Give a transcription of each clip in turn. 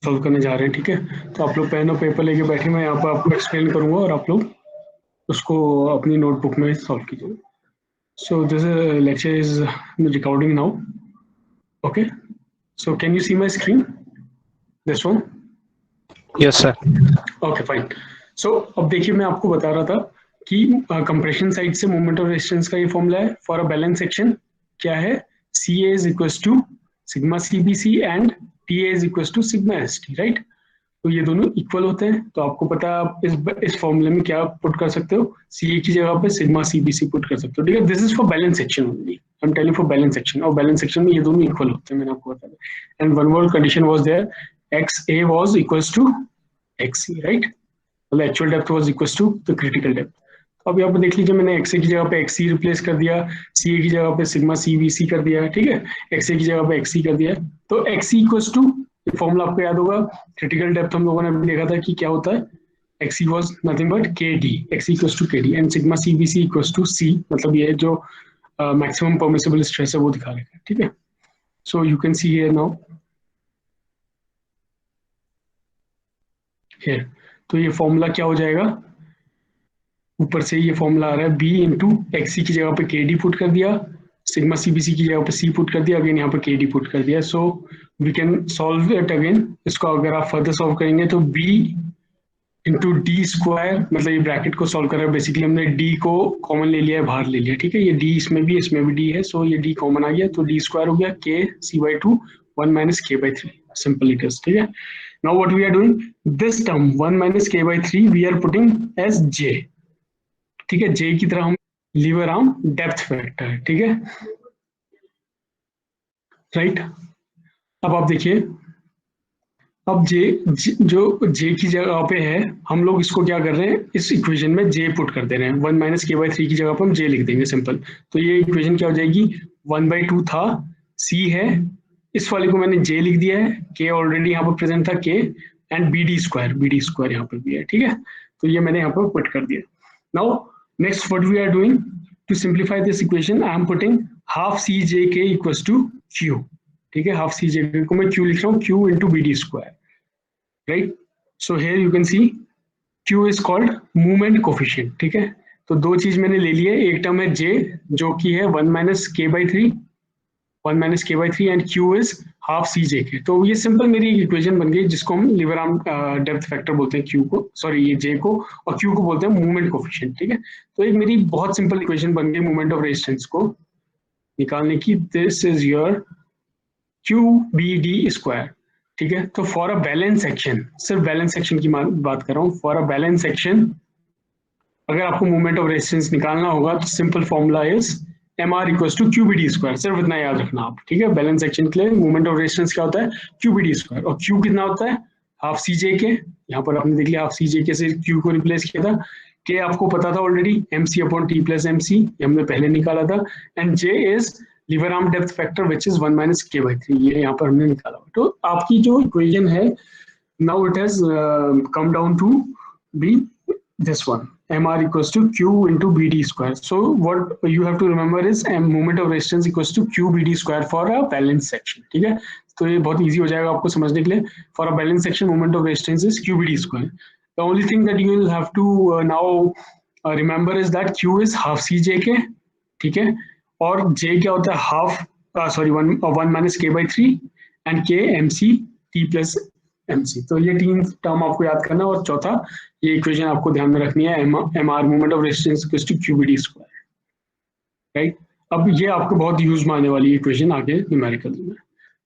Solve करने जा रहे हैं, ठीक है। तो आप लोग पेन और पेपर लेके बैठे, मैं यहाँ पर आपको एक्सप्लेन करूंगा और आप लोग उसको अपनी नोटबुक में सॉल्व कीजिए। So this lecture is recording now, okay. So can you see my screen, this one? Yes sir. Okay fine. So अब देखिए, मैं आपको बता रहा था कि कंप्रेशन साइड से मोमेंट ऑफ रेजिस्टेंस का ये फॉर्मूला है फॉर अ बैलेंस सेक्शन। क्या है? C A is equal to sigma C B C and T A is equal to sigma S T, right. तो ये दोनों इक्वल होते हैं, तो आपको पता है आप इस फॉर्मूले में क्या पुट कर सकते हो, सी ए की जगह पे sigma C B C put कर सकते हो, ठीक है। This is for balance section only, I am telling for balance section, और बैलेंस सेक्शन में ये दोनों इक्वल होते हैं, मैंने आपको बताया। And one more condition was there, X A was equals to X C, right. मतलब actual depth was equals to the critical depth. तो अब यहाँ पे देख लीजिए, मैंने एक्स ए की जगह पे एक्स सी रिप्लेस कर दिया, सी ए की जगह पे सिग्मा सी बी सी कर दिया, ठीक है। एक्स ए की जगह पे एक्स सी कर दिया, तो X C equals to, formula आपको याद होगा, क्रिटिकल डेप्थ हम लोगों ने अभी देखा था कि क्या होता है, X C was nothing but K D, X equals to K D, and sigma C B C equals to C, मतलब ये जो मैक्सिमम परमिसिबल स्ट्रेस है वो दिखा रखा है, ठीक है। सो you can see here now, here. तो ये फॉर्मूला क्या हो जाएगा, ऊपर से ये फॉर्मूला आ रहा है बी इंटू एक्स सी की जगह पे के डी पुट कर दिया, सिग्मा सी बी सी की जगह पे सी पुट कर दिया, अगेन यहाँ पे के डी पुट कर दिया। So we can solve it again. इसको अगर आप फर्दर सॉल्व करेंगे तो बी इंटू डी स्क्वायर, मतलब ये ब्रैकेट को सॉल्व कर रहा है, बेसिकली हमने डी को कॉमन ले लिया है, बाहर ले लिया, ठीक है। ये डी इसमें भी डी है, सो ये डी कॉमन आ गया, तो डी स्क्वायर हो गया K C by two, 1 minus K by three, simple it is, ठीक है। Now what we are doing, this term 1 minus K by three we are putting as J, ठीक है। जे की तरह हम लीवर आर्म डेप्थ फैक्टर, ठीक है, right. अब आप देखिए, अब जो जे की जगह पे है, हम लोग इसको क्या कर रहे हैं, इस इक्वेशन में जे पुट कर दे रहे हैं, 1 माइनस के बाई थ्री की जगह पर हम जे लिख देंगे, सिंपल। तो ये इक्वेशन क्या हो जाएगी, 1/2 था, सी है, इस वाले को मैंने जे लिख दिया है, के ऑलरेडी यहाँ पर प्रेजेंट था, के, एंड बी डी स्क्वायर यहाँ पर भी है, ठीक है। तो ये मैंने यहाँ पर पुट कर दिया। Now next what we are doing, to simplify this equation I am putting half C J K equals to Q, ठीक है। हाफ सी जे के को मैं क्यू लिख रहा हूँ, Q into B D square, right. So here you can see Q is called movement coefficient, ठीक है। तो दो चीज मैंने ले ली है, एक टर्म है J जो कि है 1 minus K by three, 1 minus K by three, and Q is half C J K. तो ये सिंपल मेरी इक्वेशन बन गई, जिसको हम लिवर आर्म डेप्थ फैक्टर बोलते हैं, Q को, सॉरी ये J को, और Q को बोलते हैं मूवमेंट कोफिशिएंट, ठीक है। तो एक मेरी बहुत सिंपल इक्वेशन बन गई मूवमेंट ऑफ रेजिस्टेंस को निकालने की। This is your Q B D square, ठीक है। तो फॉर अ बैलेंस सेक्शन, सिर्फ बैलेंस सेक्शन की बात कर रहा हूँ, फॉर अ बैलेंस सेक्शन अगर आपको मूवमेंट ऑफ रेजिस्टेंस निकालना होगा तो simple formula is M R equal to Q B D square, सिर्फ इतना याद रखना आप, ठीक है। बैलेंस सेक्शन के लिए मूवमेंट ऑफ रेजिस्टेंस क्या होता है, क्यू बी डी स्क्वायर, और क्यू कितना होता है, हाफ सी जे के, यहाँ पर आपने देख लिया हाफ सी जे के से क्यू को रिप्लेस किया था, के आपको पता था already, M C upon T plus M C, ये हमने पहले निकाला था, and J is lever arm depth factor which is 1 minus K by three, ये यहाँ पर हमने निकाला। तो आपकी जो इक्वेशन है now it has come down to be this one, mr equals to q into bd square. So what you have to remember is moment of resistance equals to q bd square for a balanced section, ठीक है। तो ये बहुत easy हो जाएगा आपको समझने के लिए, for a balanced section moment of resistance is q bd square. The only thing that you will have to now remember is that q is half cjk, ठीक है, और j क्या होता है, half sorry 1 minus K by three, and k mc t plus mc। तो ये तीन term आपको याद करना, और चौथा ये इक्वेशन आपको ध्यान में रखनी है, M R movement of resistance equals to Q B D square, right. अब ये आपको बहुत यूज में आने वाली इक्वेशन आगे न्यूमेरिकल में।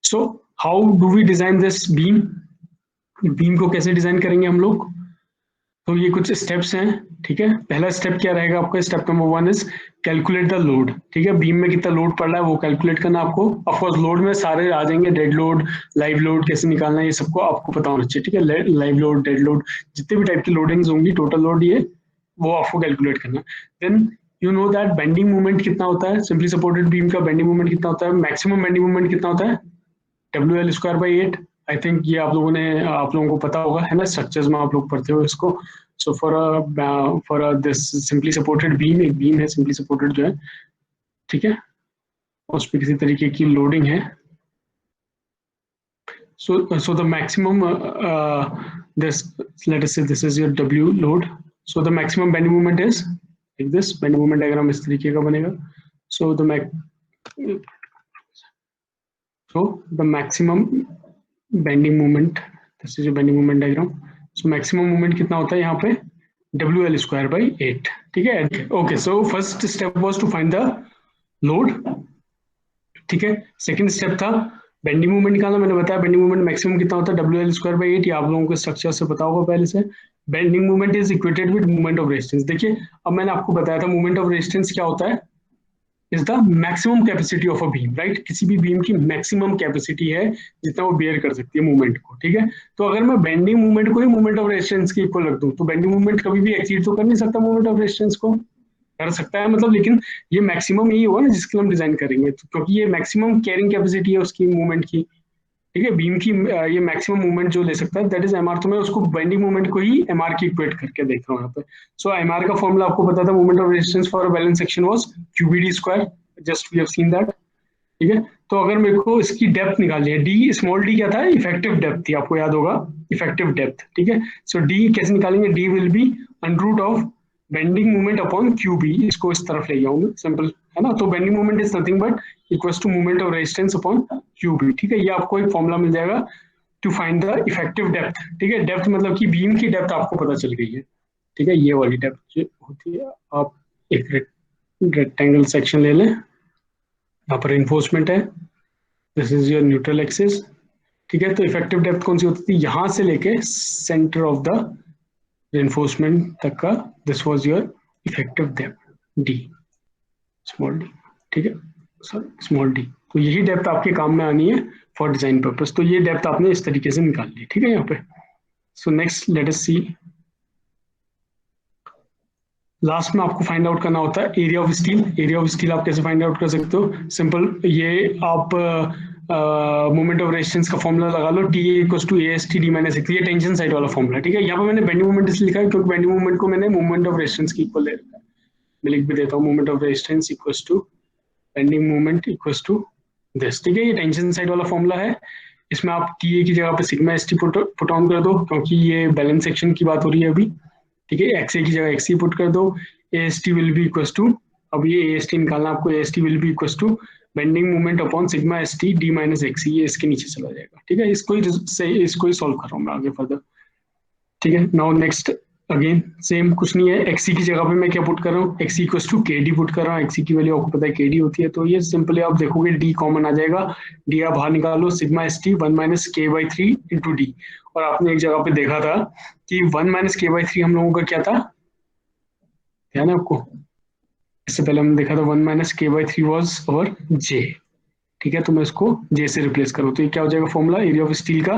So how do we design this beam, beam को कैसे डिजाइन करेंगे हम लोग, तो ये कुछ स्टेप्स हैं, ठीक है। पहला स्टेप क्या रहेगा आपका, step number 1 is calculate the load, ठीक है। बीम में कितना लोड पड़ रहा है वो कैलकुलेट करना आपको। ऑफ कोर्स लोड में सारे आ जाएंगे, डेड लोड, लाइव लोड कैसे निकालना है, ये सबको आपको पता होना चाहिए, ठीक है। लाइव लोड, डेड लोड, जितने भी टाइप की लोडिंग्स होंगी, टोटल लोड, ये वो आपको कैलकुलेट करना है। Then you know that bending movement कितना होता है, सिंपली सपोर्टेड बीम का बेंडिंग मूवमेंट कितना होता है, मैक्सिमम बेंडिंग मूवमेंट कितना होता है, WL square by 8। I think ये आप लोगों को पता होगा, है ना, स्ट्रक्चर्स में आप लोग पढ़ते हो इसको। So for this simply supported beam, एक बीम है सिंपली सपोर्टेड जो है, ठीक है, उस पर किसी तरीके की लोडिंग है। so the maximum this, let us say this is your W load. So the maximum bending moment is like this. Bending moment diagram इस तरीके का बनेगा. So the maximum bending moment, this is your bending moment diagram. So maximum moment कितना होता है यहाँ पे? WL square by 8. ठीक है. Okay, so first step was to find the load. ठीक है. सेकंड स्टेप था बेंडिंग मूवमेंट निकालना. मैंने बताया बेंडिंग मूवमेंट मैक्सिमम कितना होता है? WL square by 8. ये आप लोगों को स्ट्रक्चर से पता होगा पहले से. Bending movement is equated with movement of resistance. देखिए अब मैंने आपको बताया था मूवमेंट ऑफ रेजिस्टेंस क्या होता है? Is the maximum capacity of a beam, right. किसी भी बीम की मैक्सिमम कैपेसिटी है जितना वो बेयर कर सकती है मूवमेंट को. ठीक है. तो अगर मैं बेंडिंग मूवमेंट को ही मूवमेंट ऑफ रेजिस्टेंस के इक्वल रख दूं तो बेंडिंग मूवमेंट कभी भी एक्सीड तो कर नहीं सकता मूवमेंट ऑफ रेजिस्टेंस को. कर सकता है मतलब, लेकिन ये मैक्सिमम यही होगा ना जिसके हम डिजाइन करेंगे, तो क्योंकि ये मैक्सिमम कैरिंग कैपेसिटी है उसकी मूवमेंट की. ठीक है. बीम की ये मैक्सिमम मूवमेंट जो ले सकता है दैट इज एमआर. तो मैं उसको बेंडिंग मूवमेंट को ही एमआर की इक्वेट करके देख रहा हूँ यहाँ पे. सो एमआर का फॉर्मूला आपको पता था, movement of resistance for a balance section was QBD square. Just we have seen that. ठीक है. तो अगर मेरे को इसकी डेप्थ निकालनी है, डी स्मॉल डी क्या था? इफेक्टिव डेप्थ थी, आपको याद होगा, इफेक्टिव डेप्थ. ठीक है. सो डी कैसे निकालेंगे? D will be under root of bending movement upon QB. इसको इस तरफ ले जाऊंगा, सिंपल है ना. तो bending movement is nothing but equals to movement of resistance upon QB. ठीक है. ये आपको एक फॉर्मूला मिल जाएगा to find the effective depth. ठीक है. डेप्थ मतलब कि बीम की डेप्थ आपको पता चल गई है. ठीक है. ये वाली डेप्थ होती है. आप एक रेक्टेंगल सेक्शन ले लें. यहाँ पर इन्फोर्समेंट है, this is your neutral axis. ठीक है. तो इफेक्टिव डेप्थ कौन सी होती थी? यहाँ से लेके सेंटर ऑफ द रेनफोर्समेंट तक का, this was your effective depth D, small D. ठीक है. Sorry small D. तो यही डेप्थ आपके काम में आनी है फॉर डिजाइन पर्पस. तो ये डेप्थ आपने इस तरीके से निकाल ली. ठीक है यहाँ पे. सो नेक्स्ट लेट अस सी, लास्ट में आपको फाइंड आउट करना होता है area of steel. Area of steel आप कैसे फाइंड आउट कर सकते हो? सिंपल, ये आप मोमेंट ऑफ रेजिस्टेंस का फॉर्मूला लगा लो, T equals to AST D minus X. ये टेंशन साइड वाला फॉर्मूला. ठीक है. यहाँ पे मैंने बेंडिंग मोमेंट इसलिए लिखा है क्योंकि बेंडिंग मोमेंट को मैंने मोमेंट ऑफ रेजिस्टेंस की इक्वल ले रखा है. मैं लिख भी देता हूँ, moment of resistance equals to bending moment equals to this. ठीक है. ये टेंशन साइड वाला फॉर्मूला है. इसमें आप TA की जगह पे सिग्मा ST पुट ऑन कर दो क्योंकि ये बैलेंस सेक्शन की बात हो रही है अभी. ठीक है. XA की जगह XC पुट कर दो. AST will be equals to, अब ये AST निकालना आपको, AST will be equals to bending moment upon sigma ST D minus XC. ये इसके नीचे चला जाएगा. ठीक है. इसको ही सॉल्व कर रहा हूँ मैं आगे फर्दर. ठीक है. नाउ नेक्स्ट अगेन सेम, कुछ नहीं है. XC की जगह पे मैं क्या पुट कर रहा हूँ? XC equals to KD put कर रहा हूँ. XC की वैल्यू आपको पता है KD होती है. तो ये सिंपली आप देखोगे D कॉमन आ जाएगा. D आप बाहर निकालो, sigma ST 1 minus K/3 into D. और आपने एक जगह पे देखा था कि 1 माइनस K/3 हम लोगों का क्या था, ध्यान है आपको? इससे पहले हमने देखा था 1 minus K/3 was our J. ठीक है. तो मैं इसको J से रिप्लेस करूँ तो ये क्या हो जाएगा फॉर्मूला? एरिया ऑफ स्टील का,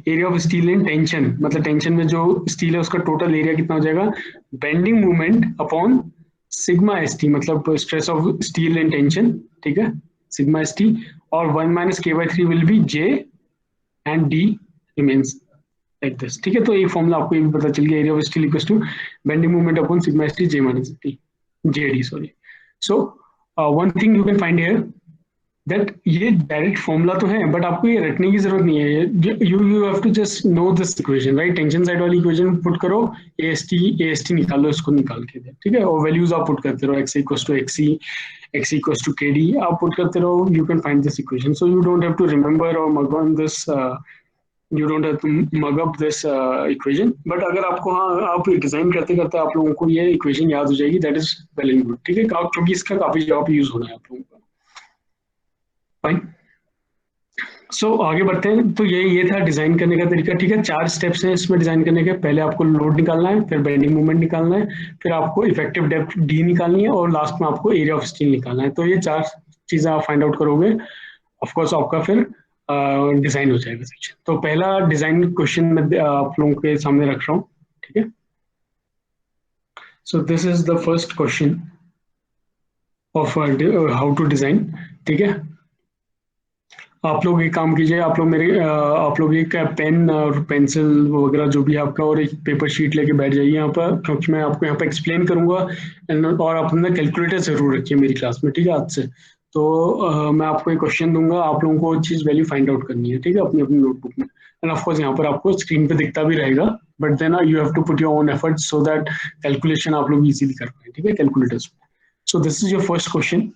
area of steel in tension, मतलब टेंशन में जो स्टील है उसका टोटल एरिया कितना हो जाएगा? Bending movement upon sigma ST, मतलब stress of steel in tension. ठीक है. सिग्मा ST और 1 minus K/3 will be J and D remains like this. ठीक है. तो ये फॉर्मूला आपको ये भी पता चल गया, area of steel equals to bending movement upon sigma ST J minus JD. Sorry. So one thing you can find here that ये डायरेक्ट फॉर्मूला तो है बट आपको ये रटने की जरूरत नहीं है. You have to just know this equation, right. Tension side वाली इक्वेशन पुट करो, AST निकालो, इसको निकाल के दे. ठीक है. और वैल्यूज आप पुट करते रहो, XA equals to XC, XC equals to KD आप पुट करते रहो. You can find this equation. So you don't have to remember और mug on this, you don't have to mug up this equation. But अगर आपको, हाँ, आप design करते करते आप लोगों को ये इक्वेशन याद हो जाएगी, that is well and good. ठीक है. क्योंकि इसका काफी जगह पे यूज होना है आप लोगों का. फाइन. सो आगे बढ़ते हैं. तो ये था डिजाइन करने का तरीका. ठीक है. 4 स्टेप्स हैं इसमें डिजाइन करने के. पहले आपको लोड निकालना है, फिर बेंडिंग मूवमेंट निकालना है, फिर आपको इफेक्टिव डेप्थ D निकालनी है और लास्ट में आपको एरिया ऑफ स्टील निकालना है. तो ये 4 चीजें आप फाइंड आउट करोगे, ऑफकोर्स आपका फिर डिजाइन हो जाएगा सेक्शन. तो पहला डिजाइन क्वेश्चन मैं आप लोगों के सामने रख रहा हूँ. ठीक है. So this is the first question of how to design. ठीक है. आप लोग एक काम कीजिए, आप लोग एक पेन और पेंसिल वगैरह जो भी आपका और एक पेपर शीट लेके बैठ जाइए यहाँ पर, क्योंकि मैं आपको यहाँ पर एक्सप्लेन करूंगा. और आप अपना कैलकुलेटर जरूर रखिए मेरी क्लास में. ठीक है. आज से तो मैं आपको एक क्वेश्चन दूंगा, आप लोगों को चीज वैल्यू फाइंड आउट करनी है, ठीक है, अपनी अपनी नोटबुक में। एंड ऑफ कोर्स यहाँ पर आपको स्क्रीन पे दिखता भी रहेगा, but then you have to put your own effort so that calculation आप लोग इजीली कर पाए, ठीक है, कैलकुलेटर्स में। So this is your first question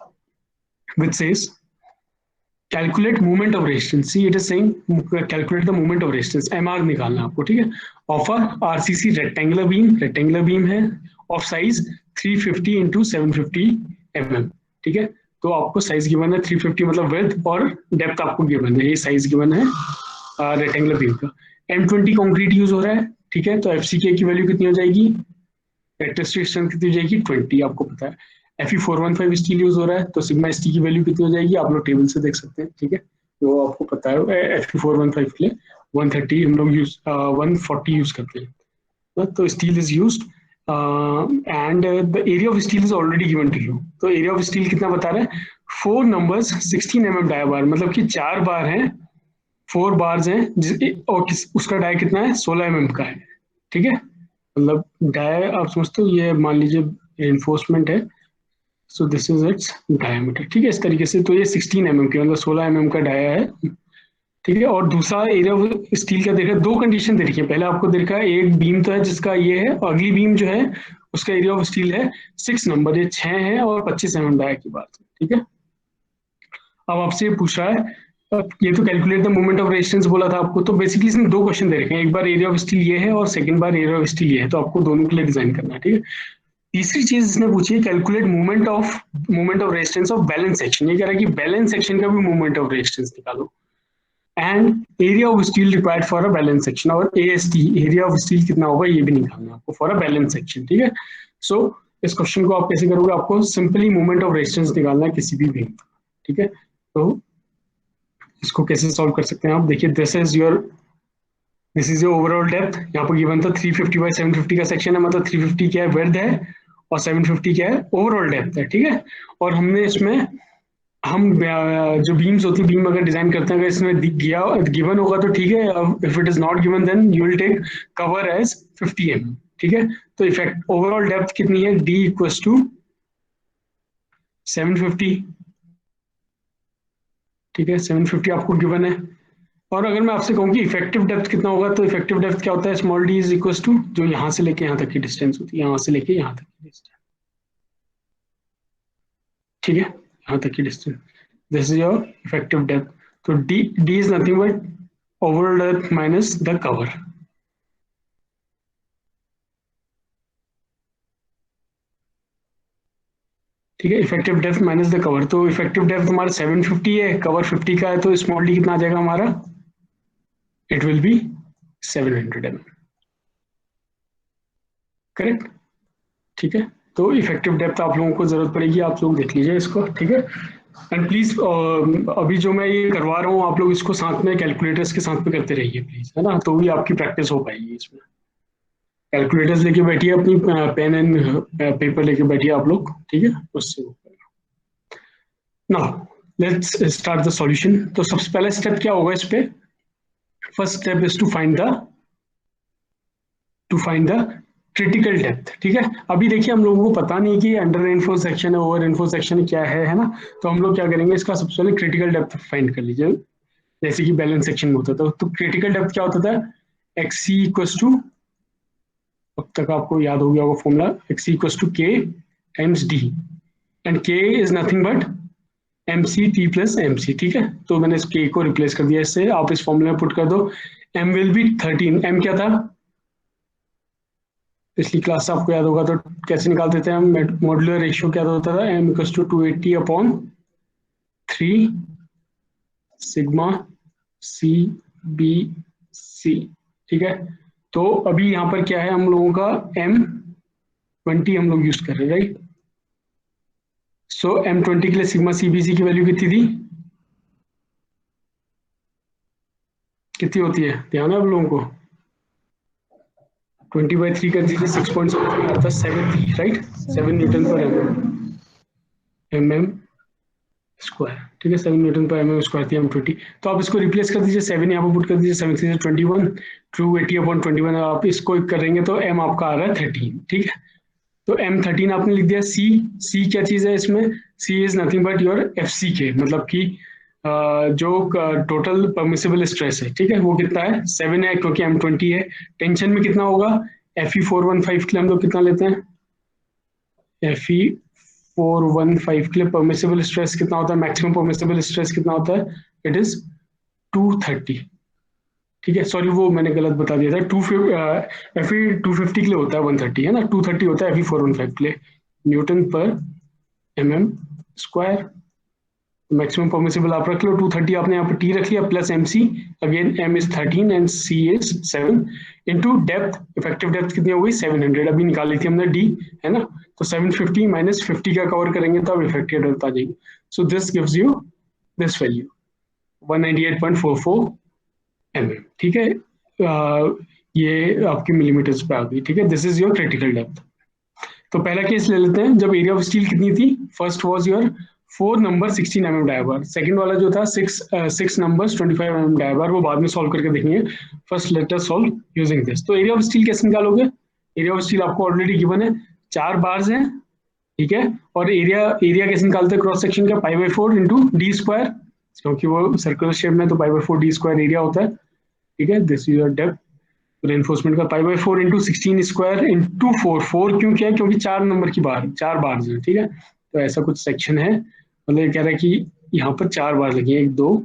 which says calculate moment of resistance. See, it is saying calculate the moment of resistance. MR निकालना आपको, ठीक है, of a RCC rectangular beam है of size 350 into 750 mm, ठीक है। तो आपको size given है 350 मतलब विड्थ, और डेप्थ आपको गिवन है, ये साइज गिवन है रेक्टेंगुलर बीम का। M20 कंक्रीट यूज हो रहा है, ठीक है, तो FCK की वैल्यू कितनी हो जाएगी, कैरेक्टरिस्टिक स्ट्रेंथ कितनी हो जाएगी 20, आपको पता है। Fe415 स्टील यूज हो रहा है, तो सिग्मा ST की वैल्यू कितनी हो जाएगी, आप लोग टेबल से देख सकते हैं, ठीक है, तो आपको पता है Fe415 के लिए 130 हम लोग 140 यूज करते हैं। तो steel is used and the area of steel is already given to you. तो एरिया ऑफ स्टील कितना बता रहा है, 4 नंबर्स 16 mm डाई बार, मतलब कि 4 बार हैं, 4 बार्स हैं, और उसका डाई कितना है 16 mm का है, ठीक है। मतलब डाई आप समझते हो, ये मान लीजिए रेनफोर्समेंट है, so this is its diameter, ठीक है, इस तरीके से। तो ये 16 mm की, मतलब 16 mm का डाया है, ठीक है। और दूसरा एरिया ऑफ स्टील का देखा, दो कंडीशन दे रखी है, पहले आपको देखा एक बीम तो है जिसका ये है, और अगली बीम जो है उसका एरिया ऑफ स्टील है 6 नंबर, ये 6 है और 25 mm डाया की बात है, ठीक है। अब आपसे पूछ रहा है, ये तो calculate the moment of resistance बोला था आपको, तो बेसिकली इसमें दो क्वेश्चन दे रखे हैं, एक बार एरिया ऑफ स्टील ये है और second bar area of steel ये है, तो आपको दोनों के लिए डिजाइन करना है, ठीक है। तीसरी चीज इसने पूछी है, calculate moment of resistance of balance section. ये कह रहा है कि बैलेंस सेक्शन का भी मोमेंट ऑफ रेजिस्टेंस निकालो, and area of steel required for a balance section, और AST एरिया ऑफ स्टील कितना होगा ये भी निकालना है आपको फॉर अ बैलेंस सेक्शन, ठीक है। सो इस क्वेश्चन को आप कैसे करोगे, आपको सिंपली मोमेंट ऑफ रेजिस्टेंस निकालना है किसी भी बीम का, ठीक है। तो इसको कैसे सॉल्व कर सकते हैं आप, देखिए, this is your overall depth, यहाँ पर गिवन था 350 बाय 750 का सेक्शन है, मतलब 350 क्या है विड्थ है, और 750 क्या है ओवरऑल डेप्थ है, ठीक है। और हमने इसमें हम जो बीम्स होती है, बीम अगर डिजाइन करते हैं, अगर इसमें गिवन होगा तो ठीक है, if it is not given then you will take cover as 50 mm, ठीक है। तो इफेक्ट ओवरऑल डेप्थ कितनी है, D इक्वल्स टू 750, ठीक है, 750 आपको गिवन है। और अगर मैं आपसे कहूँ कि इफेक्टिव डेप्थ कितना होगा, तो इफेक्टिव डेप्थ क्या होता है, small d is equals to जो यहाँ से लेके यहाँ तक की डिस्टेंस होती है, यहाँ से लेके यहाँ तक की डिस्टेंस, ठीक है, यहाँ तक की distance, this is your effective depth. तो d is nothing but overall depth minus the cover, ठीक है, effective depth minus the cover. तो इफेक्टिव डेप्थ हमारा 750 है, कवर 50 का है, तो स्मॉल d कितना आ जाएगा हमारा, it will be 700 mm, correct, ठीक है। तो इफेक्टिव डेप्थ आप लोगों को जरूरत पड़ेगी, आप लोग देख लीजिए इसको, ठीक है। एंड प्लीज अभी जो मैं ये करवा रहा हूँ आप लोग इसको साथ में कैलकुलेटर्स के साथ में करते रहिए प्लीज, है ना, तो भी आपकी प्रैक्टिस हो पाएगी इसमें। कैलकुलेटर्स लेके बैठिए, अपनी पेन एंड पेपर लेके बैठिए आप लोग, ठीक है, उससे now let's start the solution. तो सबसे पहला स्टेप क्या होगा इस पे, first step is to find the critical depth, ठीक है। अभी देखिए हम लोगों को पता नहीं कि अंडर रेनफोर्स सेक्शन है, ओवर रेनफोर्स सेक्शन क्या है ना, तो हम लोग क्या करेंगे, इसका सबसे पहले क्रिटिकल डेप्थ फाइंड कर लीजिए, जैसे कि बैलेंस सेक्शन में होता था। तो क्रिटिकल डेप्थ क्या होता था, XC इक्वल्स टू, अब तक आपको याद हो गया होगा formula, XC equals to K times D, and K is nothing but MC T plus MC, ठीक है। तो मैंने इस K को रिप्लेस कर दिया इससे, आप इस फॉर्मूले में पुट कर दो, M विल बी 13, M क्या था, पिछली क्लास से आपको याद होगा, तो कैसे निकालते थे हम, मॉड्यूलर रेशियो क्या होता था, M equals to 280 upon 3 sigma CBC, ठीक है। तो अभी यहाँ पर क्या है, हम लोगों का M20 हम लोग यूज कर रहे हैं, राइट। सो M20 के लिए सिग्मा CBC की वैल्यू कितनी थी, कितनी होती है, ध्यान है आप लोगों को, 20/3 कर दीजिए, 6.7 आता है 7, राइट, 7 न्यूटन पर mm स्क्वायर, ठीक है, 7 न्यूटन पर mm स्क्वायर थी M20। तो आप इसको रिप्लेस कर दीजिए, 7 यहाँ पर पुट कर दीजिए, 7 से 21, 280 अपॉन 21, आप इसको करेंगे तो M आपका आ रहा है 13, ठीक है। तो M13 आपने लिख दिया। सी क्या चीज़ है इसमें? C is nothing but your FCK, मतलब कि जो टोटल परमिसिबल स्ट्रेस है, ठीक है, वो कितना है? 7 है, क्योंकि M20 है। टेंशन में कितना होगा? Fe415 के लिए हम लोग कितना लेते हैं? Fe415 के लिए परमिसिबल स्ट्रेस कितना होता है? मैक्सिमम परमिसिबल स्ट्रेस कितना होता है? It is 230। ठीक है, सॉरी वो मैंने गलत बता दिया था। Fe250 के लिए होता है 130, है ना, 230 होता है Fe415 के लिए, न्यूटन पर mm²। मैक्सिमम परमिसिबल आप रख लो 230, आपने यहाँ पर टी रख लिया, plus MC, again M is 13 and C is 7, into depth. Effective depth कितनी हो गई? 700, अभी निकाली थी हमने D, है ना। तो 750 माइनस 50 का कवर करेंगे तो अब इफेक्टिव डेप्थ आ जाएगी। So this gives you this value 198.44 mm। ठीक है, ये आपकी मिलीमीटर्स पे आ गई। ठीक है, this is your critical depth. तो पहला केस ले लेते हैं, जब एरिया ऑफ स्टील कितनी थी? First was your 4 number 16 mm dia bar, second वाला जो था 6 नंबर्स 25 mm डायबार, वो बाद में सॉल्व करके देखेंगे। First let us solve using this. तो एरिया ऑफ स्टील कैसे निकालोगे? एरिया ऑफ स्टील आपको ऑलरेडी गिवन है, 4 बार्स हैं, ठीक है। और एरिया एरिया कैसे निकालते हैं क्रॉस सेक्शन का? π/4 इंटू D², क्योंकि वो सर्कुलर शेप में, तो π/4 D² एरिया होता है। ठीक है, this is your depth reinforcement का, π/4 इंटू 16² इंटू 4। क्यों किया? क्योंकि 4 नंबर की बार, 4 बार है, ठीक है। तो ऐसा कुछ सेक्शन है, मतलब ये कह रहा है कि यहाँ पर 4 बार लगी है, 1 2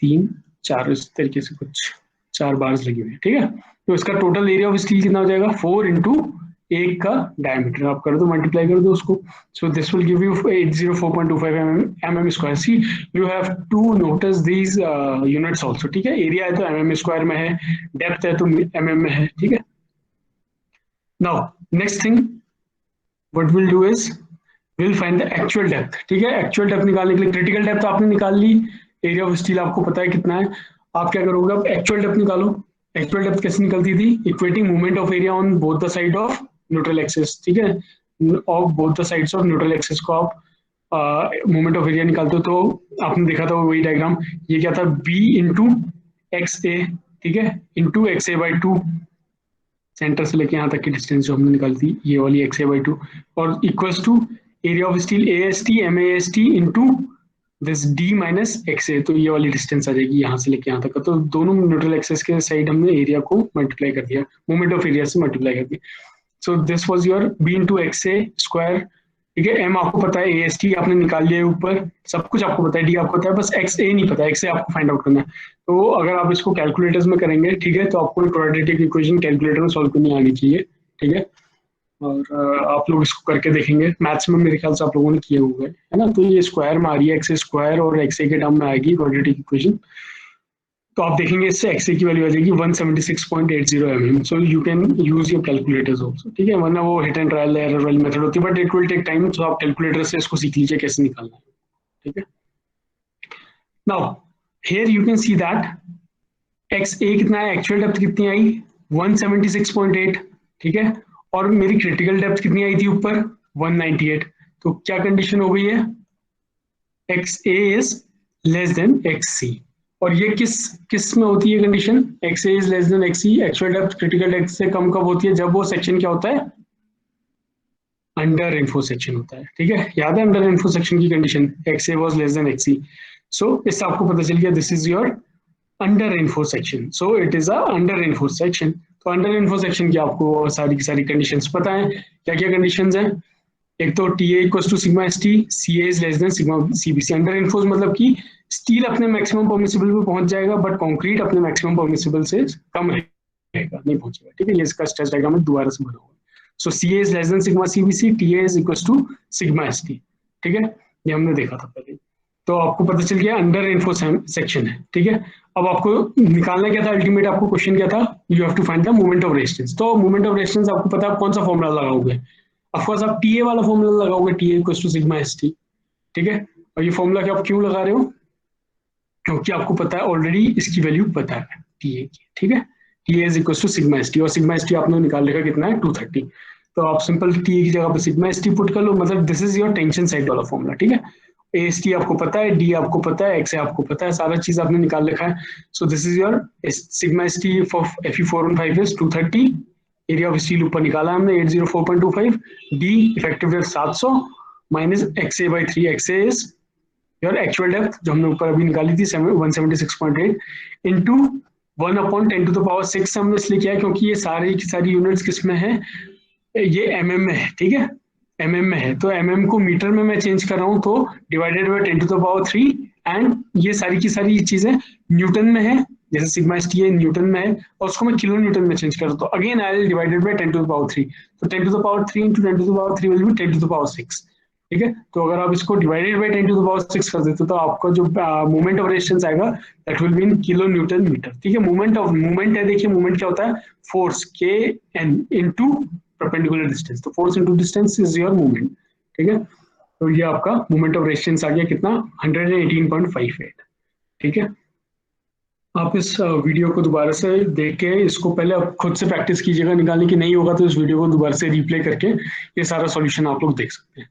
3 4, इस तरीके से कुछ 4 बार लगी हुई है, ठीक है। तो इसका टोटल एरिया ऑफ स्टील कितना हो जाएगा? 4 इंटू 1 का डायमीटर आप कर दो, मल्टीप्लाई कर दो उसको। So this will give you 804.25 mm²। See you have to notice these units also, ठीक है। एरिया है तो mm² में है, डेप्थ है तो mm में है, ठीक है। Now next thing what will do is will find the actual depth, ठीक है। एक्चुअल डेप्थ निकालने के लिए क्रिटिकल डेप्थ आपने निकाल ली, एरिया ऑफ स्टील आपको पता है कितना है। आप क्या करोगे? अब एक्चुअल डेप्थ निकालो। एक्चुअल डेप्थ कैसे निकलती थी? Equating movement of area on both the side of neutral axis, ठीक है। Of both the sides of neutral axis को आप मूवमेंट ऑफ एरिया निकालते हो, तो आपने देखा था वही डायग्राम। ये क्या था? B इंटू XA, ठीक है, इंटू XA/2, सेंटर से लेके यहाँ तक की डिस्टेंस जो हमने निकाली थी, ये वाली XA/2, और equals to area of steel AST MAST into this D minus XA। तो ये वाली डिस्टेंस आ जाएगी यहाँ से लेके यहाँ तक का। तो दोनों न्यूट्रल एक्सिस के साइड हमने एरिया को मल्टीप्लाई कर दिया, मूवमेंट ऑफ एरिया से मल्टीप्लाई कर दिया। So this was your B into XA², ठीक है। M आपको पता है, AST आपने निकाल लिया है ऊपर, सब कुछ आपको पता है, D आपको पता है, बस XA नहीं पता है, XA आपको फाइंड आउट करना है। तो अगर आप इसको कैलकुलेटर्स में करेंगे, ठीक है, तो आपको क्वाड्रेटिक इक्वेशन कैलकुलेटर में सॉल्व करनी आनी चाहिए, ठीक है। और आप लोग इसको करके देखेंगे, मैथ्स में मेरे ख्याल से आप लोगों ने किए होंगे, है ना। तो ये स्क्वायर में आ रही है, XA² और XA के टर्म में आएगी क्वाड्रेटिक इक्वेशन। तो आप देखेंगे इससे XA की वैल्यू आ जाएगी 176.80 mm। So you can use your calculators also, ठीक है, वरना वो हिट एंड ट्रायल एरर वाली मेथड होती है, but it will take time. तो आप कैलकुलेटर से इसको सीख लीजिए कैसे निकालना है, ठीक है। Now here you can see that XA कितना है, एक्चुअल डेप्थ कितनी आई? 176.8, ठीक है। और मेरी क्रिटिकल डेप्थ कितनी आई थी ऊपर? 198। तो क्या कंडीशन हो गई है? XA is less then XC। और ये किस में होती है condition? XA is less then XC, actual depth critical depth से कम कब होती है? जब वो सेक्शन क्या होता है? अंडर रेनफोर्स सेक्शन होता है, ठीक है। याद है अंडर रेनफोर्स सेक्शन की condition? XA was less than XC। सो इससे आपको पता चल गया this is your under reinforce section. So it is a under reinforce section. तो अंडर रेनफोर्स सेक्शन की आपको सारी की सारी कंडीशंस पता है। क्या क्या कंडीशंस हैं? एक तो TA equals to sigma ST, CA is less than sigma CBC। Under reinforce मतलब कि स्टील अपने मैक्सिमम परमिसिबल पे पहुंच जाएगा, बट कंक्रीट अपने मैक्सिमम परमिसिबल से कम रहेगा, नहीं पहुंचेगा, ठीक है। ये इसका स्ट्रेस डायग्राम में दोबारा से बना हुआ है। So CA is less than sigma CBC, TA is equals to sigma ST, ठीक है। ये हमने देखा था पहले। तो आपको पता चल गया अंडर रेनफोर्स सेक्शन है, ठीक है। अब आपको निकालना क्या था? अल्टीमेट आपको क्वेश्चन क्या था? You have to find the moment of resistance. तो मोमेंट ऑफ रेजिस्टेंस आपको पता है, कौन सा फॉर्मूला लगाओगे? ऑफ कोर्स आप TA वाला फॉर्मूला लगाओगे, TA equals to sigma ST, ठीक है। और ये फॉर्मूला क्या आप क्यों लगा रहे हो? क्योंकि आपको पता है ऑलरेडी इसकी वैल्यू पता है TA की, ठीक है। TA is equals to sigma ST, और सिग्मा ST आपने निकाल रखा कितना है? 230। तो आप सिंपल TA की जगह पर सिग्मा ST पुट कर लो, मतलब this is your tension side वाला फॉर्मूला, ठीक है। AST आपको पता है, D आपको पता है, XA आपको पता है, सारा चीज आपने निकाल रखा है। So this is your sigma ST for Fe415 is 230 area of steel ऊपर निकाला हमने 804.25, D effective depth 700 minus XA by 3, XA is your actual depth जो हमने ऊपर अभी निकाली थी 176.8 इंटू 1/10⁶ हमने इसलिए किया क्योंकि ये सारी की सारी यूनिट्स किस में है, ये mm में है, ठीक है, mm में है, तो mm को मीटर में मैं चेंज कर रहा हूँ, तो डिवाइडेड बाय 10⁻3 एंड ये सारी की सारी चीजें न्यूटन में है, जैसे सिग्मा एस टी है न्यूटन में है, और उसको मैं किलो न्यूटन में चेंज कर रहा हूँ, तो again I will divided by 10⁻3, तो 10⁻3 इंटू 10⁻3 विल बी 10⁻6, ठीक है। तो अगर आप इसको डिवाइडेड बाय 10⁻6 कर देते तो आपका जो मोमेंट ऑफ रेजिस्टेंस आएगा that will be in kilo newton metre, ठीक है। मोमेंट है, देखिए मोमेंट क्या होता है, फोर्स के एन इनटू परपेंडिकुलर डिस्टेंस, तो force into distance is your moment, ठीक है। तो ये आपका मोमेंट ऑफ रेजिस्टेंस आ गया कितना 118.58, ठीक है। आप इस वीडियो को दोबारा से देख के इसको पहले आप खुद से प्रैक्टिस कीजिएगा, निकालने की नहीं होगा तो इस वीडियो को दोबारा से रिप्ले करके ये सारा सॉल्यूशन आप लोग देख सकते हैं,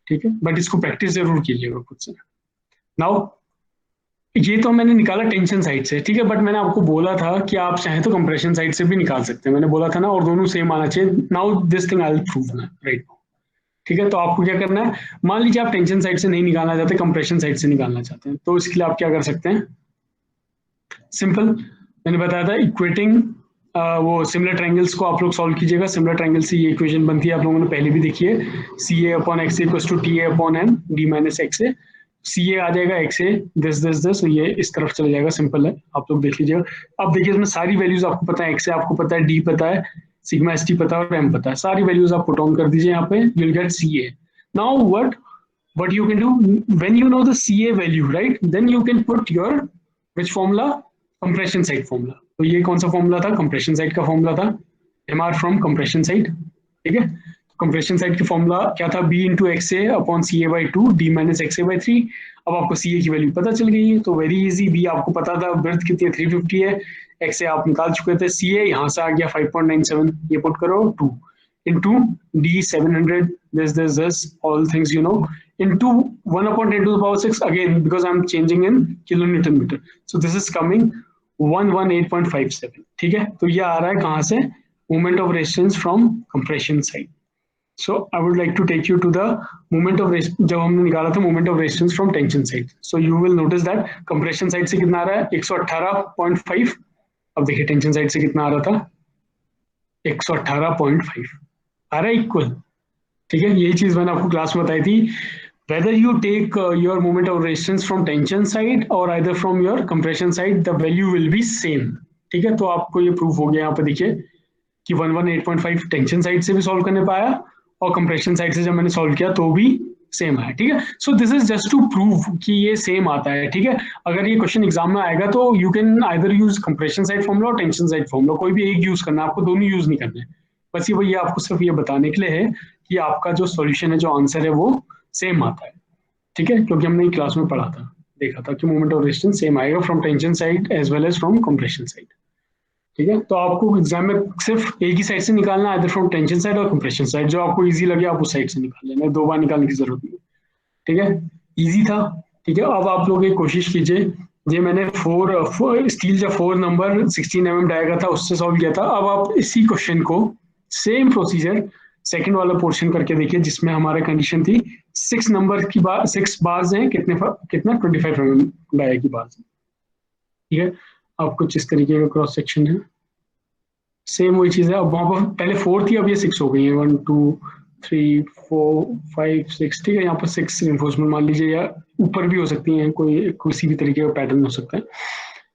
ठीक है, बट इसको प्रैक्टिस जरूर कीजिएगा खुद से। नाउ ये तो मैंने निकाला टेंशन साइड से, ठीक है, बट मैंने आपको बोला था कि आप चाहें तो कंप्रेशन साइड से भी निकाल सकते हैं, मैंने बोला था ना, और दोनों सेम आना चाहिए। Now this thing I will prove ना राइट नाउ, ठीक है। तो आपको क्या करना है, मान लीजिए आप टेंशन साइड से नहीं निकालना चाहते, कंप्रेशन साइड से निकालना चाहते हैं, तो इसके लिए आप क्या कर सकते हैं, सिंपल, मैंने बताया था इक्वेटिंग वो सिमिलर ट्रायंगल्स को आप लोग सॉल्व कीजिएगा। सिमिलर ट्रायंगल से ये इक्वेशन बनती है, आप लोगों ने पहले भी देखी है, CA/XA equals to TA/N D - XA, CA आ जाएगा XA दिस, ये इस तरफ चला जाएगा, सिंपल है, आप लोग देख लीजिएगा। अब देखिए इसमें सारी वैल्यूज आपको पता है, XA आपको पता है, D पता है, सिग्मा ST पता है और M पता है, सारी वैल्यूज आप पुट ऑन कर दीजिए यहाँ पे, you will gate CA। Now what you can do when you know the CA value, right, then you can put your which formula, compression side formula. तो ये कौन सा फॉर्मूला था, कंप्रेशन साइड का फॉर्मूला था, mr फ्रॉम कंप्रेशन साइड, ठीक है। Compression side का फॉर्मूला क्या था, B into XA/CA/2 D - XA/3। अब आपको CA की वैल्यू पता चल गई है, तो वेरी इजी, B आपको पता था ब्रेड्थ कितनी है 350 है, XA आप निकाल चुके थे, CA यहाँ से आ गया 5.97, ये पुट करो 2 into D 700 this all things you know into 1/10⁶ again because I'm changing in kilonewton meter, so this is coming 118.57, ठीक है। तो ये आ रहा है कहाँ से, moment of resistance from compression side. So I would like to take you to the moment of जब हमने निकाला था moment of resistance from tension side, so you will notice that compression side से कितना आ रहा है 118.5, अब देखिए टेंशन साइड से कितना आ रहा था 118.5 आ रहा है इक्वल, ठीक है। यही चीज मैंने आपको क्लास में बताई थी, whether you take your moment of resistance from tension side or either from your compression side, the value will be same, ठीक है। तो आपको ये प्रूफ हो गया यहाँ पे, देखिए कि 118.5 टेंशन साइड से भी सॉल्व करने पाया और कंप्रेशन साइड से जब मैंने सॉल्व किया तो भी सेम आया, ठीक है। So this is just to prove कि ये सेम आता है, ठीक है। अगर ये क्वेश्चन एग्जाम में आएगा तो you can either use compression side formula और टेंशन साइड फॉर्मूला, कोई भी एक यूज करना, आपको दोनों यूज नहीं करने, बस ये आपको सिर्फ ये बताने के लिए है कि आपका जो सॉल्यूशन है, जो आंसर है वो सेम आता है, ठीक है, क्योंकि हमने क्लास में पढ़ा था, देखा था कि मोमेंट ऑफ रेजिस्टेंस सेम आएगा from tension side as well as from compression side, ठीक है। तो आपको एग्जाम में सिर्फ एक ही साइड से निकालना है, फ्रॉम टेंशन साइड और कंप्रेशन साइड, जो आपको इजी लगे आप उस साइड से निकाल लेना, 2 बार निकालने की जरूरत नहीं, ठीक है, इजी था, ठीक है। अब आप लोग एक कोशिश कीजिए, ये मैंने स्टील जब 4 नंबर 16 mm डायगा था उससे सॉल्व किया था, अब आप इसी क्वेश्चन को सेम प्रोसीजर सेकंड वाला पोर्शन करके देखिए, जिसमें हमारा कंडीशन थी 6 नंबर की 6 बार्स हैं, कितना 25 mm डाया की बार्स, ठीक है। अब कुछ इस तरीके का क्रॉस सेक्शन है, सेम वही चीज है, अब वहां पर पहले 4 थी, अब ये 6 हो गई है, 1 2 3 4 5 6, ठीक है। यहाँ पर 6 रिइंफोर्समेंट मान लीजिए, या ऊपर भी हो सकती हैं, कोई किसी भी तरीके का पैटर्न हो सकता है।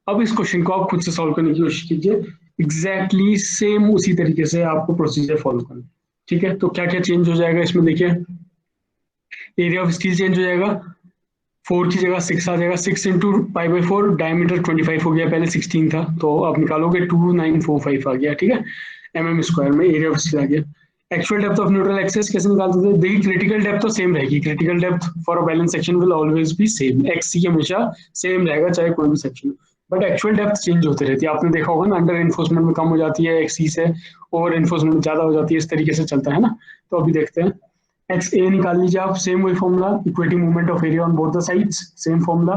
अब इस क्वेश्चन को आप खुद से सॉल्व करने की कोशिश कीजिए, एग्जैक्टली सेम उसी तरीके से आपको प्रोसीजर फॉलो करना, ठीक है। तो क्या क्या चेंज हो जाएगा इसमें, देखिए एरिया ऑफ स्टील चेंज हो जाएगा, 4 की जगह 6 आ जाएगा, 6 इंटू π/4, डायमीटर 25 हो गया, पहले 16 था, तो आप निकालोगे 2945 आ गया, ठीक है, mm² में एरिया ऑफ स्टील आ गया। Actual depth of neutral axis कैसे निकालते थे, देखिए क्रिटिकल डेप्थ तो सेम रहेगी, critical depth for a balance section will always be same, XC हमेशा सेम रहेगा चाहे कोई भी section, but actual depth change होते रहती है, आपने देखा होगा ना, अंडर एनफोर्समेंट में कम हो जाती है XC से, ओवर एनफोर्समेंट में ज्यादा हो जाती है, इस तरीके से चलता है ना। तो अभी देखते हैं, XA निकाल लीजिए आप, सेम वही formula, equating movement of area on both the sides, same formula.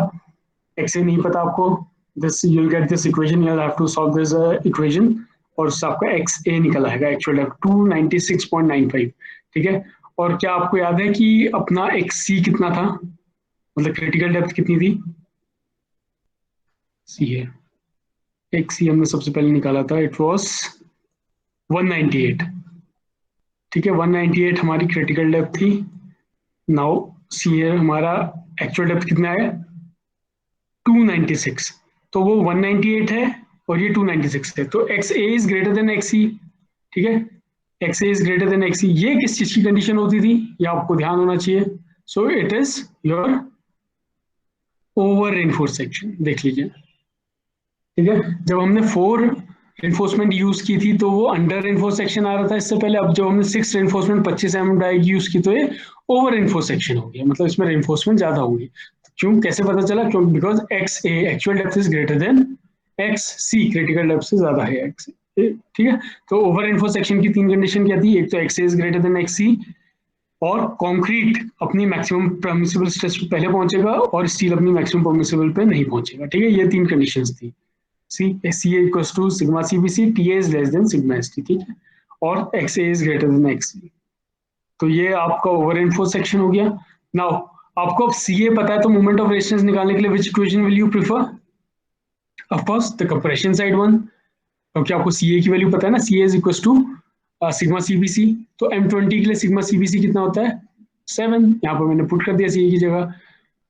XA नहीं पता आपको, this you will get this equation, you have to solve this equation, और उससे आपका एक्स ए निकल आएगा एक्चुअल डेप्थ 296.95, ठीक है। और क्या आपको याद है कि अपना एक्स सी कितना था, मतलब क्रिटिकल डेप्थ कितनी थी, सी है, एक्स सी हमने सबसे पहले निकाला था, इट वॉज 198, ठीक है। 198 हमारी क्रिटिकल डेप्थ थी। नाउ सी है हमारा एक्चुअल डेप्थ कितना है 296, तो वो 198 है और ये 296 है, तो X A is greater than X C, ठीक है। X A is greater than X C, ये किस चीज की कंडीशन होती थी, ये आपको ध्यान होना चाहिए। So it is your over reinforce section, देख लीजिए, ठीक है। जब हमने 4 रेनफोर्समेंट यूज की थी तो वो अंडर रेनफोर्स सेक्शन आ रहा था इससे पहले, अब जब हमने 6 रेनफोर्समेंट 25 mm डाई यूज की तो ये ओवर रेनफोर्स सेक्शन हो गया, मतलब इसमें रेनफोर्समेंट ज्यादा होगी। क्यों, कैसे पता चला, क्यों, because X A actual depth is greater than X C, critical depth से ज्यादा है एक्स ए, ठीक है। तो ओवर रेनफोर्स सेक्शन की 3 कंडीशन क्या थी, एक तो X A is greater than X C, और कंक्रीट अपनी मैक्सिमम परमिसिबल स्ट्रेस पे पहले पहुंचेगा और स्टील अपनी मैक्सिमम परमिसिबल पे नहीं पहुंचेगा, ठीक है। ये 3 कंडीशंस थी। C A equals to sigma C B C, T A is less than sigma S T, ठीक है, और X A is greater than X C. तो ये आपका ओवर रेनफोर्स सेक्शन हो गया। नाउ आपको अब सी ए पता है तो मोमेंट ऑफ रेजिस्टेंस निकालने के लिए which equation will you prefer, of course the compression side one, क्योंकि आपको सी ए की वैल्यू पता है ना, C A is equals to sigma C B C, तो M20 के लिए सिग्मा सी बी सी कितना होता है 7, यहाँ पर मैंने पुट कर दिया सी ए की जगह,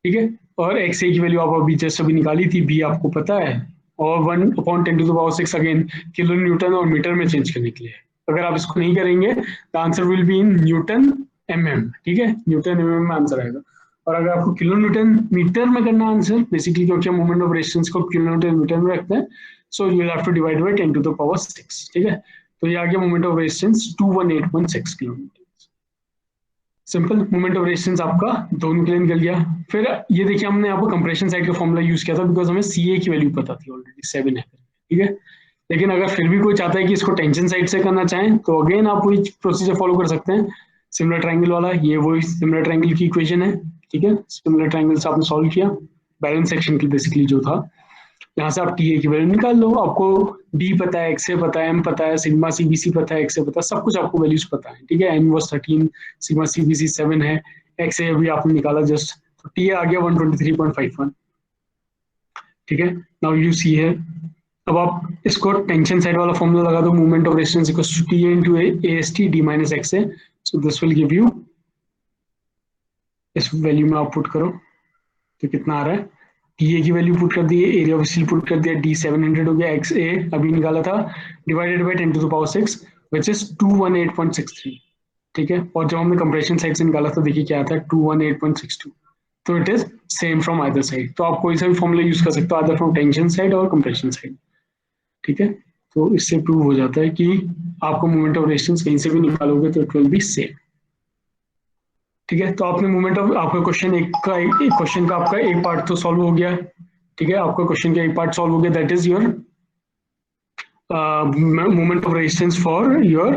ठीक है। और एक्स ए की वैल्यू आप अभी जस्ट अभी निकाली थी, बी आपको पता है, और 1/10⁻6 अगेन किलो न्यूटन और मीटर में चेंज करने के लिए। अगर आप इसको नहीं करेंगे the answer will be in newton mm, ठीक है, न्यूटन mm में आंसर आएगा। और अगर आपको किलो न्यूटन मीटर में करना आंसर, बेसिकली क्योंकि हम मोमेंट ऑफ रेजिस्टेंस को किलो न्यूटन मीटर में रखते हैं, so you will have to divide by 10⁻6, ठीक है। तो ये आ गया moment of resistance 218.6 kilometre. Simple, moment of resistance आपका दोनों के लिए निकल गया। फिर ये देखिए हमने यहाँ पर कंप्रेशन साइड का फॉर्मूला यूज किया था, बिकॉज हमें सी ए की वैल्यू पता थी ऑलरेडी 7 है, ठीक है। लेकिन अगर फिर भी कोई चाहता है कि इसको टेंशन साइड से करना चाहें तो अगेन आप वही प्रोसीजर फॉलो कर सकते हैं, सिमिलर ट्राइंगल वाला, ये वही सिमिलर ट्राइंगल की इक्वेशन है, ठीक है। सिमिलर ट्राइंगल से आपने सॉल्व किया बैलेंस सेक्शन की बेसिकली जो था, यहाँ से आप टी ए की वैल्यू निकाल लो, आपको डी पता है, एक्स ए पता है, एम पता है, सिग्मा सी बी सी पता है, एक्स ए पता है, सब कुछ आपको वैल्यूज पता है, ठीक है। M was 13, sigma C B C 7 है, एक्स ए अभी आपने निकाला जस्ट, तो टी ए आ गया 123.51, ठीक है। नाउ यू सी है, अब आप इसको टेंशन साइड वाला फॉर्मूला लगा दो, movement of resistance equals to T A into A S T D minus X A, so this will give you, इस वैल्यू में आप पुट करो तो कितना आ रहा है, टी ए की वैल्यू पुट कर दी, एरिया ऑफ स्टील पुट कर दिया, डी 700 हो गया, एक्स ए अभी निकाला था डिवाइडेड बाय 10⁻6 विच इज 218.63, ठीक है। और जब हमने कंप्रेशन साइड से निकाला था देखिए क्या आता है 218.62, तो it is same from either side, तो आप कोई सा भी फॉर्मूला यूज कर सकते हो आइदर फ्रॉम टेंशन साइड और कंप्रेशन साइड, ठीक है। तो इससे प्रूव हो जाता है कि आपको मोमेंट ऑफ रेजिस्टेंस कहीं से भी निकालोगे तो इट विल बी सेम, ठीक है। तो आपने मोमेंट ऑफ, आपका क्वेश्चन एक क्वेश्चन का आपका एक पार्ट तो सॉल्व हो गया, ठीक है, आपका क्वेश्चन का एक पार्ट सॉल्व हो गया, that is your moment of resistance for your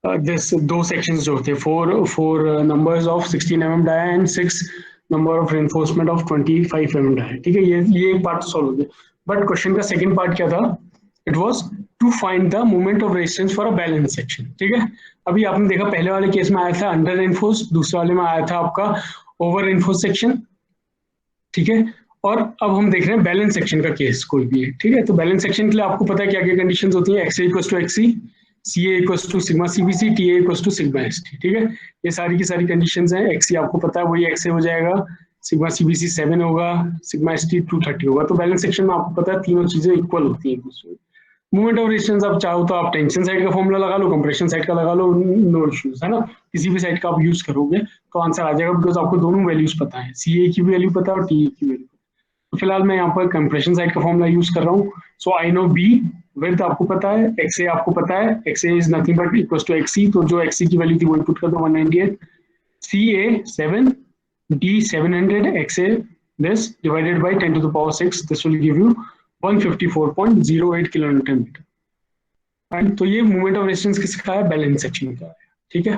this दो सेक्शंस जो थे, four numbers of 16 mm dia and 6 number of reinforcement of 25 mm dia, ठीक है। ये एक पार्ट सॉल्व हो गया, बट क्वेश्चन का सेकंड पार्ट क्या था, it was to find the moment of resistance for a balance section, ठीक है। अभी आपने देखा पहले वाले केस में आया था अंडर रेनफोर्स, दूसरे वाले में आया था आपका ओवर रेनफोर्स सेक्शन, ठीक है। और अब हम देख रहे हैं बैलेंस सेक्शन का केस कोई भी है, ठीक है। तो बैलेंस सेक्शन के लिए आपको पता है क्या क्या कंडीशंस होती है, X A equals to X C, C A equals to sigma C B C, T A equals to sigma S T, ठीक है। ये सारी की सारी कंडीशंस हैं, एक्स सी आपको पता है वही एक्स ए हो जाएगा, सिग्मा सी बी सी 7 होगा, सिग्मा एस टी 230 होगा। तो बैलेंस सेक्शन में आपको पता है तीनों चीजें इक्वल होती है एक दूसरे में। मूवमेंट ऑफ रेजिस्टेंस आप चाहो तो आप टेंशन साइड का फॉर्मूला लगा लो, कंप्रेशन साइड का लगा लो, नो इश्यूज, है ना। किसी भी साइड का आप यूज करोगे तो आंसर आ जाएगा, बिकॉज आपको दोनों वैल्यूज पता है, सी ए की भी वैल्यू पता है और टी ए की वैल्यू। तो फिलहाल मैं यहाँ पर कंप्रेशन साइड का फॉर्मूला यूज कर रहा हूँ, so I know B width आपको पता है, एक्स ए आपको पता है, X A is nothing but equals to X C, तो जो एक्स सी की वैल्यू थी वही पुट कर दो 198, C A 7, D 700, X A this divided by 10⁻6, this will give you 154.08 kilonewton metre. तो ये मूवमेंट ऑफ रेजिस्टेंस किसका है, बैलेंस सेक्शन का है, ठीक है।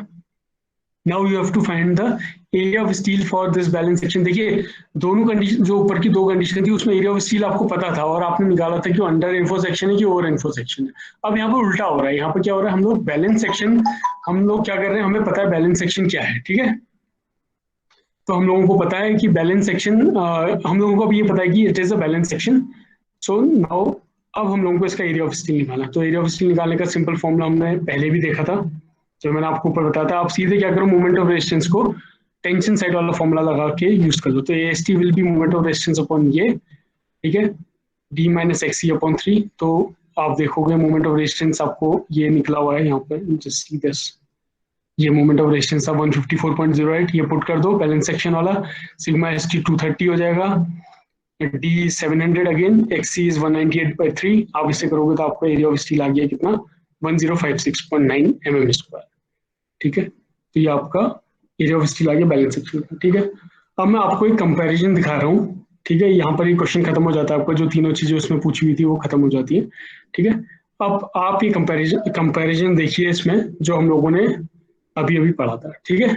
Now you have to find the area of steel for this balance section. देखिए दोनों कंडीशन, जो ऊपर की दो कंडीशन थी उसमें एरिया ऑफ स्टील आपको पता था और आपने निकाला था कि अंडर इन्फो सेक्शन है कि ओवर इन्फो सेक्शन है। अब यहाँ पर उल्टा हो रहा है, यहाँ पर क्या हो रहा है, हम लोग बैलेंस सेक्शन, हम लोग क्या कर रहे हैं, हमें पता है बैलेंस सेक्शन क्या है, ठीक है। तो हम लोगों को पता है कि बैलेंस सेक्शन, हम लोगों को अब ये पता है कि it is a balance section. So now अब हम लोगों को इसका एरिया ऑफ स्टील निकालना है। तो एरिया ऑफ स्टील निकालने का सिंपल फॉर्मूला हमने पहले भी देखा था, जो मैंने आपको ऊपर बताया था। आप सीधे क्या करो, मोमेंट ऑफ रेजिस्टेंस को टेंशन साइड वाला फॉर्मूला लगा के यूज कर दो। तो ए S T will be moment of resistance upon ये, ठीक है, डी माइनस एक्स सी अपॉन 3। तो आप देखोगे मोमेंट ऑफ रेजिस्टेंस आपको ये निकला हुआ है यहाँ पे, जस्ट सी दिस, ये मोमेंट ऑफ रेजिस्टेंस था 154.08। ये पुट कर दो बैलेंस सेक्शन वाला, सिग्मा एस टी 230 हो जाएगा, D 700 again, X C is 198/3। आप इसे करोगे तो आपको एरिया ऑफ स्टील आ गया कितना, 1056.9 mm², ठीक है। तो ये आपका एरिया ऑफ स्टील आ गया बैलेंस सेक्शन का, ठीक है। अब मैं आपको एक कंपैरिजन दिखा रहा हूँ, ठीक है। यहाँ पर ये क्वेश्चन खत्म हो जाता है आपका, जो तीनों चीजें उसमें पूछी हुई थी वो खत्म हो जाती है, ठीक है। अब आप ये कंपैरिजन देखिए इसमें, जो हम लोगों ने अभी अभी पढ़ा था, ठीक है।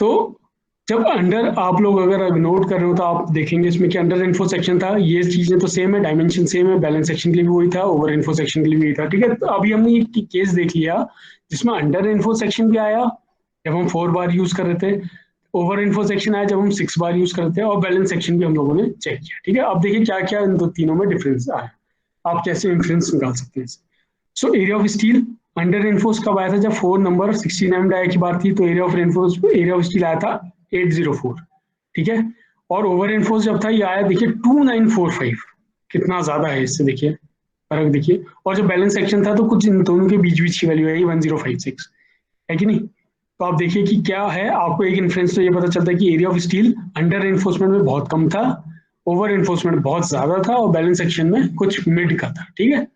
तो जब अंडर आप लोग अगर नोट कर रहे हो तो आप देखेंगे इसमें कि अंडर इन्फो सेक्शन था, ये चीजें तो सेम है, डायमेंशन सेम है, बैलेंस सेक्शन के लिए भी वही था, ओवर इन्फो सेक्शन के लिए भी वही था, ठीक है। तो अभी हमने एक केस देख लिया जिसमें अंडर इन्फो सेक्शन भी आया जब हम 4 बार यूज कर रहे थे, ओवर इन्फो सेक्शन आया जब हम 6 बार यूज कर रहे थे, और बैलेंस सेक्शन भी हम लोगों ने चेक किया, ठीक है। अब देखिए क्या क्या इन दो तीनों में डिफरेंस आया, आप कैसे इन्फ्लुएंस निकाल सकते हैं। So area of steel under enforce कब आया था, जब 4 नंबर 69 डाया की बात थी, तो एरिया ऑफ स्टील आया था 804, ठीक है। और ओवर इन्फोर्स जब था ये आया, देखिए 2945, कितना ज्यादा है इससे, देखिए फर्क देखिए। और जब बैलेंस सेक्शन था तो कुछ इन दोनों के बीच बीच की वैल्यू आई 1056, है कि नहीं। तो आप देखिए कि क्या है, आपको एक इन्फ्लुएंस तो ये पता चलता है कि area of steel under enforcement में बहुत कम था, ओवर इन्फोर्समेंट बहुत ज्यादा था, और बैलेंस सेक्शन में कुछ मिड का था, ठीक है।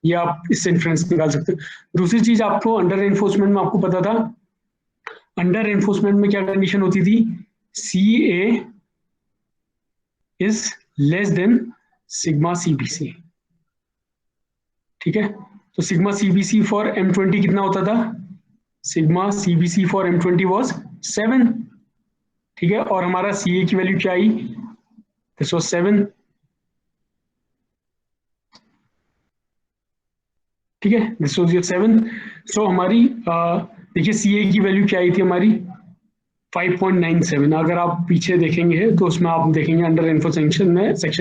ये आप इससे इन्फ्लुएंस निकाल सकते हो। दूसरी चीज आपको अंडर एनफोर्समेंट में आपको पता था, अंडर एनफोर्समेंट में क्या कंडीशन होती थी, C A is less than sigma C B C, ठीक है। तो सिग्मा सीबीसी फॉर M20 कितना होता था, sigma CBC for M20 was 7, ठीक है। और हमारा सी ए की वैल्यू क्या आई, दिस वॉज 7, ठीक है, दिस वॉज योर 7। सो हमारी देखिए सी ए की वैल्यू क्या आई थी हमारी 5.97। अगर आप पीछे देखेंगे तो उसमें आप देखेंगे अंडर इन्फो सेक्शन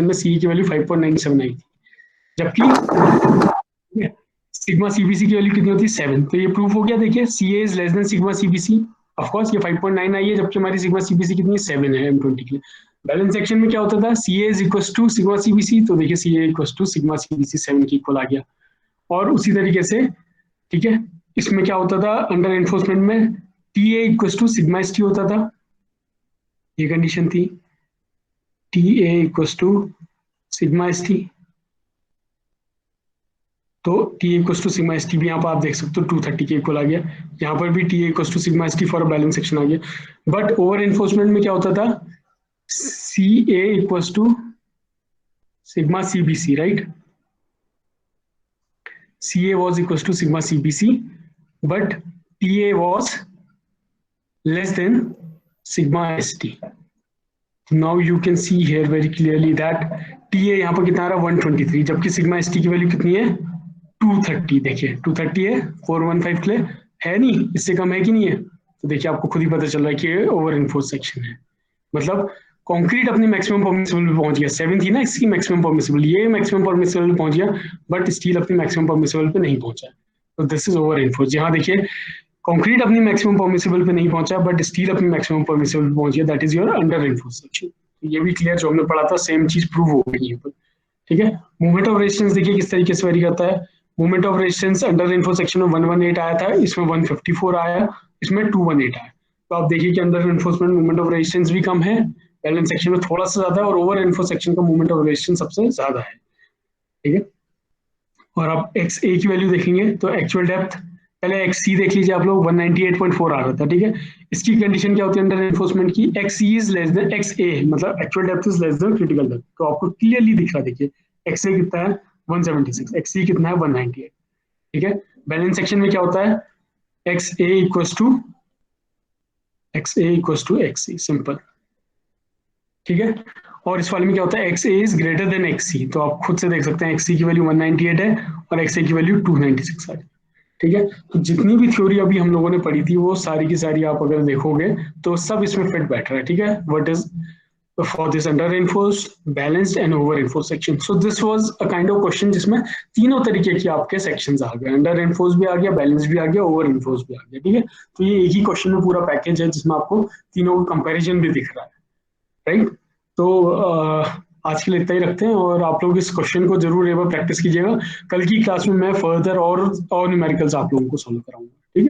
में सी की वैल्यू 5.97 आई थी, जबकि सिग्मा सीबीसी की वैल्यू कितनी होती है 7। तो ये प्रूफ हो गया, देखिए C A is less than sigma C B C, of course ये 5.9 आई है, जबकि हमारी सिग्मा सीबीसी कितनी है 7 है M20 के लिए। बैलेंस सेक्शन में क्या होता था, C A is equal to sigma CBC, तो देखिए C A equal to sigma CBC 7 की इक्वल आ गया। और उसी तरीके से, ठीक है, इसमें क्या होता था अंडर एनफोर्समेंट में, T A equal to sigma S T होता था, ये कंडीशन थी, T A equal to sigma S T. तो T equal to sigma S T भी यहाँ पर आप देख सकते हो 230 के इक्वल आ गया, यहाँ पर भी T equal to sigma S T for balance section आ गया। बट ओवर एनफोर्समेंट में क्या होता था, C A equal to sigma CBC, right, C A was equal to sigma CBC, but T A was less than sigma S T. Now you can see here very clearly that TA यहाँ पर कितना आ रहा है 123, जबकि sigma S T की value कितनी है 230। देखिए 230 है 415 के लिए, है नहीं, इससे कम है कि नहीं है। तो देखिए आपको खुद ही पता चल रहा है कि ये ओवर इन्फोर्स सेक्शन है, मतलब कंक्रीट अपनी मैक्सिमम परमिसिबल पे पहुंच गया, 7 थी ना इसकी मैक्सिमम परमिसिबल, ये मैक्सिमम परमिसिबल पे पहुंच गया, बट स्टील अपनी मैक्सिमम परमिसिबल पे नहीं पहुंचा। तो दिस इज ओवर इन्फोर्स। यहाँ देखिए कंक्रीट अपनी मैक्सिमम परमिसिबल पे नहीं पहुंचा, बट स्टील अपनी मैक्सिमम परमिसिबल पे पहुंच गया, that is your under enforce section. ये भी क्लियर, जो हमने पढ़ा था सेम चीज प्रूव हो गई है, ठीक है। मूवमेंट ऑफ रेजिस्टेंस देखिए किस तरीके से वेरी करता है। Movement of resistance under info section में 118 आया था, इसमें 154 आया, इसमें 218 आया। तो आप देखिए कि under enforcement movement of resistance भी कम है, बैलेंस सेक्शन में थोड़ा सा ज्यादा है, और ओवर इन्फो सेक्शन का मूवमेंट ऑफ रेजिस्टेंस सबसे ज्यादा है, ठीक है। और आप एक्स ए की वैल्यू देखेंगे तो एक्चुअल डेप्थ, पहले एक्स सी देख लीजिए आप लोग, 198.4 आ रहा था, ठीक है। इसकी कंडीशन क्या होती है अंडर एनफोर्समेंट की, X C is less than X A, मतलब actual depth is less than critical depth. तो आपको क्लियरली दिख रहा है, देखिए एक्स ए कितना है 176, एक्स सी कितना है 198, ठीक है। बैलेंस सेक्शन में क्या होता है, X A equal to X A equal to X C, simple. ठीक है, और इस वाले में क्या होता है, X A is greater than X C, तो आप खुद से देख सकते हैं एक्स सी की वैल्यू 198 है और एक्स ए की वैल्यू 296 है। ठीक है, तो जितनी भी थ्योरी अभी हम लोगों ने पढ़ी थी वो सारी की सारी आप अगर देखोगे तो सब इसमें फिट बैठ रहा है। ठीक है, what is for this under reinforced, balanced and over reinforced section. So this was a kind of question जिसमें तीनों तरीके के आपके सेक्शंस आ गए, अंडर रेनफोर्स भी आ गया, बैलेंस भी आ गया, ओवर रेनफोर्स भी आ गया। ठीक है, तो ये एक ही क्वेश्चन में पूरा पैकेज है जिसमें आपको तीनों का कंपैरिजन भी दिख रहा है, राइट। तो आज के लिए इतना ही रखते हैं, और आप लोग इस क्वेश्चन को जरूर एक बार प्रैक्टिस कीजिएगा। कल की क्लास में मैं फर्दर और न्यूमेरिकल्स आप लोगों को सॉल्व कराऊंगा।